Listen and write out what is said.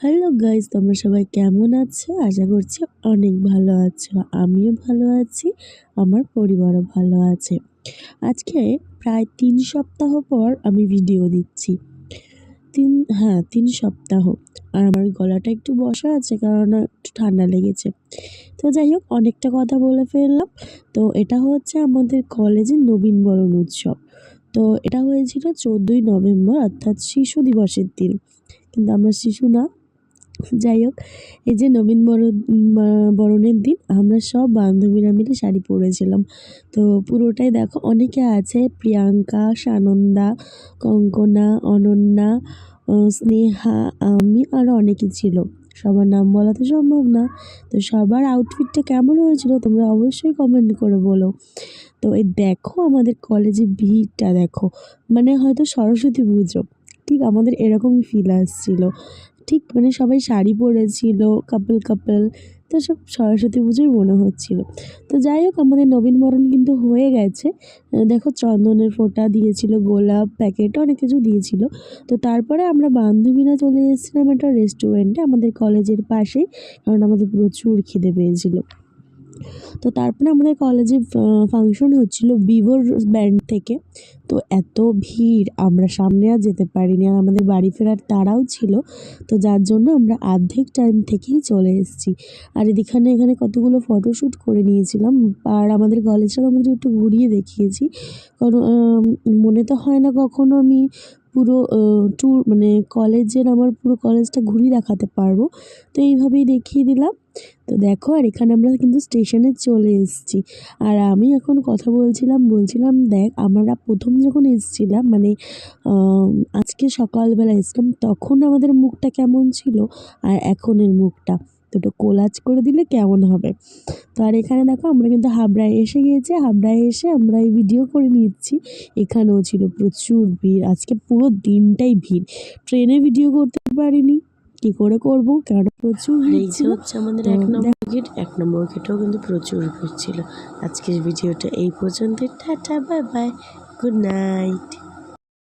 Hello guys, তোমরা সবাই কেমন আছো? আশা করছি অনেক ভালো আছো। আমিও ভালো আছি, আমার পরিবারও ভালো আছে। আজকে প্রায় ৩ সপ্তাহ পর আমি ভিডিও দিচ্ছি। ৩ সপ্তাহ। আর আমার গলাটা একটু বসা আছে কারণ একটু ঠান্ডা লেগেছে। তো যাই হোক, অনেকটা কথা বলে ফেললাম। তো এটা হচ্ছে আমাদের কলেজের নবীনবরণ উৎসব। তো এটা হয়েছিল ১৪ই নভেম্বর, অর্থাৎ শিশু দিবসের দিন। কিন্তু আমরা শিশু না। যাই হোক, এই যে বরণের দিন আমরা সব বান্ধবীরা মিলে শাড়ি পরেছিলাম। তো পুরোটাই দেখো, অনেকে আছে, প্রিয়াঙ্কা, সানন্দা, কঙ্কনা, অনন্যা, স্নেহা, আমি আরও অনেকে ছিল। সবার নাম বলা তো সম্ভব না। তো সবার আউটফিটটা কেমন হয়েছিল তোমরা অবশ্যই কমেন্ট করে বলো। তো এই দেখো আমাদের কলেজে ভিড়টা দেখো, মানে হয়তো সরস্বতী পুজো, ঠিক আমাদের এরকমই ফিল আসছিল। ঠিক মানে সবাই শাড়ি পরেছিল, কাপল। তো সব সরস্বতী পুজোই মনে হচ্ছিল। তো যাই হোক, আমাদের নবীনবরণ কিন্তু হয়ে গেছে। দেখো, চন্দনের ফোঁটা দিয়েছিল, গোলাপ প্যাকেট, অনেক কিছু দিয়েছিল। তো তারপরে আমরা বান্ধবীরা চলে এসেছিলাম একটা রেস্টুরেন্টে আমাদের কলেজের পাশেই, কারণ আমাদের প্রচুর খিদে পেয়েছিল। তো তারপরে আমাদের কলেজে ফাংশন হচ্ছিল ভিভোর ব্যান্ড থেকে। তো এত ভিড়, আমরা সামনে আর যেতে পারিনি, আর আমাদের বাড়ি ফেরার তাড়াও ছিল। তো যার জন্য আমরা অর্ধেক টাইম থেকেই চলে এসেছি। আর এখানে কতগুলো ফটোশ্যুট করে নিয়েছিলাম। আর আমাদের কলেজটা আমাদের একটু ঘুরিয়ে দেখিয়েছি, কারণ মনে তো হয় না কখনো আমি পুরো ট্যুর মানে আমার পুরো কলেজটা ঘুরিয়ে দেখাতে পারবো। তো এইভাবেই দেখিয়ে দিলাম। তো দেখো, আর এখানে আমরা কিন্তু স্টেশনে চলে এসেছি। আর আমি এখন কথা বলছিলাম দেখ, আমরা প্রথম যখন এসেছিলাম, মানে আজকে সকালবেলা এসেছিলাম, তখন আমাদের মুখটা কেমন ছিল আর এখনের মুখটা দুটো কোলাজ করে দিলে কেমন হবে। তো আর এখানে দেখো, আমরা কিন্তু হাবড়ায় এসে গিয়েছি। হাবড়ায় এসে আমরা এই ভিডিও করে নিচ্ছি। এখানেও ছিল প্রচুর ভিড়, আজকে পুরো দিনটাই ভিড়। ট্রেনে ভিডিও করতে পারিনি, কি করে করবো, কারণ প্রচুর ভিড় ছিল। হচ্ছে আমাদের ১ নম্বর গেটেও কিন্তু প্রচুর ভিড় ছিল। আজকের ভিডিওটা এই পর্যন্ত। Tata, bye bye, good night.